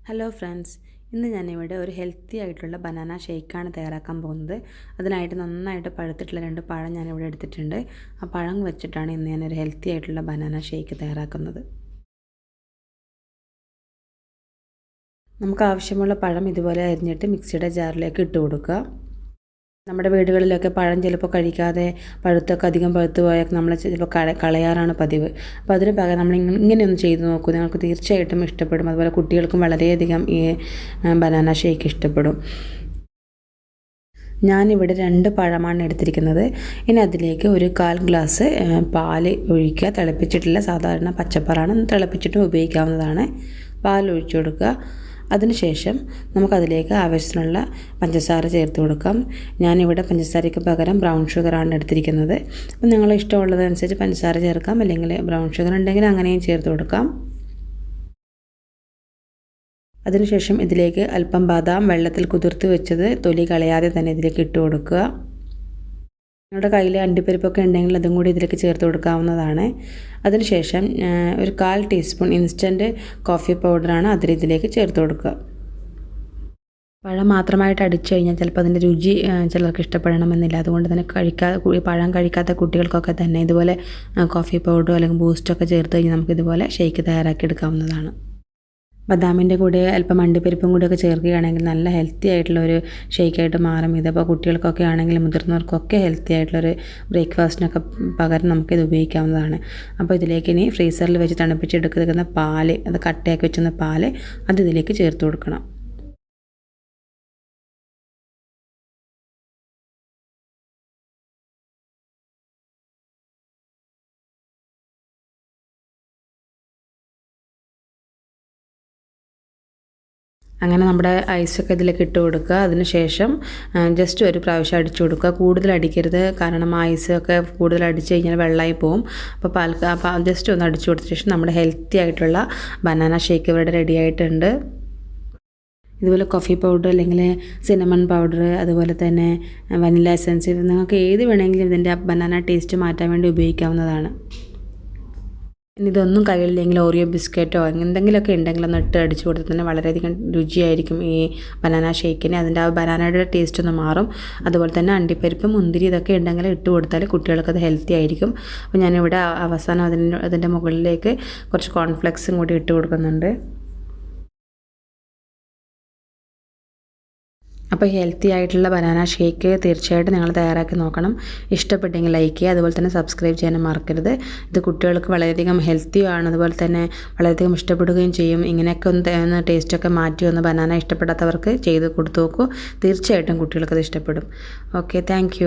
Hello friends, ഇന്ന് ഞാനിവിടെ ഒരു ഹെൽത്തി ആയിട്ടുള്ള ബനാന ഷേക്കാണ് തയ്യാറാക്കാൻ പോകുന്നത്. അതിനായിട്ട് നന്നായിട്ട് പഴുത്തിട്ടുള്ള 2 പഴം ഞാനിവിടെ എടുത്തിട്ടുണ്ട്. ആ പഴം വെച്ചിട്ടാണ് ഇന്ന് ഞാനൊരു ഹെൽത്തി ആയിട്ടുള്ള ബനാന ഷേക്ക് തയ്യാറാക്കുന്നത്. നമുക്ക് ആവശ്യമുള്ള പഴം ഇതുപോലെ അരിഞ്ഞിട്ട് മിക്സിയുടെ ജാറിലേക്ക് ഇട്ട് കൊടുക്കുക. നമ്മുടെ വീടുകളിലൊക്കെ പഴം ചിലപ്പോൾ കഴിക്കാതെ അധികം പഴുത്ത് പോയാൽ നമ്മൾ ചിലപ്പോൾ കളയാറാണ് പതിവ്. അപ്പോൾ അതിന് പകരം നമ്മൾ ഇങ്ങനെയൊന്ന് ചെയ്ത് നോക്കൂ, നിങ്ങൾക്ക് തീർച്ചയായിട്ടും ഇഷ്ടപ്പെടും. അതുപോലെ കുട്ടികൾക്കും വളരെയധികം ഈ ബനാന ഷേക്ക് ഇഷ്ടപ്പെടും. ഞാനിവിടെ 2 പഴമാണ് എടുത്തിരിക്കുന്നത്. ഇനി അതിലേക്ക് ഒരു 1/4 ഗ്ലാസ് പാല് ഒഴിക്കുക. തിളപ്പിച്ചിട്ടില്ല, സാധാരണ പച്ചപ്പാലാണ്, തിളപ്പിച്ചിട്ട് ഉപയോഗിക്കാവുന്നതാണ്. പാൽ ഒഴിച്ചു കൊടുക്കുക. അതിനുശേഷം നമുക്കതിലേക്ക് ആവശ്യത്തിനുള്ള പഞ്ചസാര ചേർത്ത് കൊടുക്കാം. ഞാനിവിടെ പഞ്ചസാരയ്ക്ക് പകരം ബ്രൗൺ ഷുഗറാണ് എടുത്തിരിക്കുന്നത്. അപ്പം നിങ്ങൾ ഇഷ്ടമുള്ളതനുസരിച്ച് പഞ്ചസാര ചേർക്കാം, അല്ലെങ്കിൽ ബ്രൗൺ ഷുഗർ ഉണ്ടെങ്കിൽ അങ്ങനെയും ചേർത്ത് കൊടുക്കാം. അതിനുശേഷം ഇതിലേക്ക് അല്പം ബദാം വെള്ളത്തിൽ കുതിർത്ത് വെച്ചത് തൊലി കളയാതെ തന്നെ ഇതിലേക്ക് ഇട്ട് കൊടുക്കുക. നിങ്ങളുടെ കയ്യിൽ അണ്ടിപ്പരിപ്പൊക്കെ ഉണ്ടെങ്കിൽ അതും കൂടി ഇതിലേക്ക് ചേർത്ത് കൊടുക്കാവുന്നതാണ്. അതിനുശേഷം ഒരു 1/4 ടീസ്പൂൺ ഇൻസ്റ്റൻറ്റ് കോഫി പൗഡറാണ് ഇതിലേക്ക് ചേർത്ത് കൊടുക്കുക. പഴം മാത്രമായിട്ട് അടിച്ചു കഴിഞ്ഞാൽ ചിലപ്പോൾ അതിൻ്റെ രുചി ചിലർക്ക് ഇഷ്ടപ്പെടണമെന്നില്ല. അതുകൊണ്ട് തന്നെ പഴം കഴിക്കാത്ത കുട്ടികൾക്കൊക്കെ തന്നെ ഇതുപോലെ കോഫി പൗഡറോ അല്ലെങ്കിൽ ബൂസ്റ്റൊക്കെ ചേർത്ത് കഴിഞ്ഞാൽ നമുക്കിതുപോലെ ഷേക്ക് തയ്യാറാക്കി എടുക്കാവുന്നതാണ്. ബദാമിൻ്റെ കൂടെ അല്പം അണ്ടിപ്പരിപ്പും കൂടിയൊക്കെ ചേർക്കുകയാണെങ്കിൽ നല്ല ഹെൽത്തി ആയിട്ടുള്ളൊരു ഷേക്കായിട്ട് മാറും ഇത്. അപ്പോൾ കുട്ടികൾക്കൊക്കെ ആണെങ്കിലും മുതിർന്നവർക്കൊക്കെ ഹെൽത്തി ആയിട്ടുള്ളൊരു ബ്രേക്ക്ഫാസ്റ്റിനൊക്കെ പകരം നമുക്കിത് ഉപയോഗിക്കാവുന്നതാണ്. അപ്പോൾ ഇതിലേക്ക് ഇനി ഫ്രീസറിൽ വെച്ച് തണുപ്പിച്ചെടുക്കുന്ന പാല്, അത് കട്ടയാക്കി വെച്ചുന്ന പാല് ഇതിലേക്ക് ചേർത്ത് കൊടുക്കണം. അങ്ങനെ നമ്മുടെ ഐസൊക്കെ ഇതിലേക്ക് ഇട്ട് കൊടുക്കുക. അതിനുശേഷം ജസ്റ്റ് ഒരു പ്രാവശ്യം അടിച്ചു കൊടുക്കുക. കൂടുതൽ അടിക്കരുത്, കാരണം ഐസൊക്കെ കൂടുതൽ അടിച്ചു കഴിഞ്ഞാൽ വെള്ളമായി പോവും. അപ്പോൾ ജസ്റ്റ് ഒന്ന് അടിച്ചു കൊടുത്ത ശേഷം നമ്മുടെ ഹെൽത്തി ആയിട്ടുള്ള ബനാന ഷേക്ക് ഇവിടെ റെഡി ആയിട്ടുണ്ട്. ഇതുപോലെ കോഫി പൗഡർ അല്ലെങ്കിൽ സിനമൺ പൗഡർ, അതുപോലെ തന്നെ വനില എസൻസ്, നിങ്ങൾക്ക് ഏത് വേണമെങ്കിലും ഇതിൻ്റെ ബനാന ടേസ്റ്റ് മാറ്റാൻ വേണ്ടി ഉപയോഗിക്കാവുന്നതാണ്. ഇനി ഇതൊന്നും കയ്യിലില്ലെങ്കിൽ ഓറിയോ ബിസ്ക്കറ്റോ എന്തെങ്കിലുമൊക്കെ ഉണ്ടെങ്കിൽ ഒന്ന് ഇട്ട് അടിച്ചു കൊടുത്താൽ തന്നെ വളരെയധികം രുചിയായിരിക്കും ഈ ബനാന ഷേക്കിന്. അതിൻ്റെ ആ ബനാനയുടെ ടേസ്റ്റ് ഒന്ന് മാറും. അതുപോലെ തന്നെ അണ്ടിപ്പരിപ്പ്, മുന്തിരി ഇതൊക്കെ ഉണ്ടെങ്കിൽ ഇട്ട് കൊടുത്താൽ കുട്ടികൾക്കത് ഹെൽത്തി ആയിരിക്കും. അപ്പോൾ ഞാനിവിടെ അവസാനം അതിൻ്റെ മുകളിലേക്ക് കുറച്ച് കോൺഫ്ലെക്സും കൂടി ഇട്ട് കൊടുക്കുന്നുണ്ട്. അപ്പോൾ ഹെൽത്തി ആയിട്ടുള്ള ബനാന ഷേക്ക് തീർച്ചയായിട്ടും നിങ്ങൾ തയ്യാറാക്കി നോക്കണം. ഇഷ്ടപ്പെട്ടെങ്കിൽ ലൈക്ക് ചെയ്യുക, അതുപോലെ തന്നെ സബ്സ്ക്രൈബ് ചെയ്യാനും മറക്കരുത്. ഇത് കുട്ടികൾക്ക് വളരെയധികം ഹെൽത്തിയാണ്, അതുപോലെ തന്നെ വളരെയധികം ഇഷ്ടപ്പെടുകയും ചെയ്യും. ഇങ്ങനെയൊക്കെ ഒന്ന് ടേസ്റ്റൊക്കെ മാറ്റി ഒന്ന് ബനാന ഇഷ്ടപ്പെടാത്തവർക്ക് ചെയ്ത് കൊടുത്തു നോക്കൂ. തീർച്ചയായിട്ടും കുട്ടികൾക്കത് ഇഷ്ടപ്പെടും. Okay, thank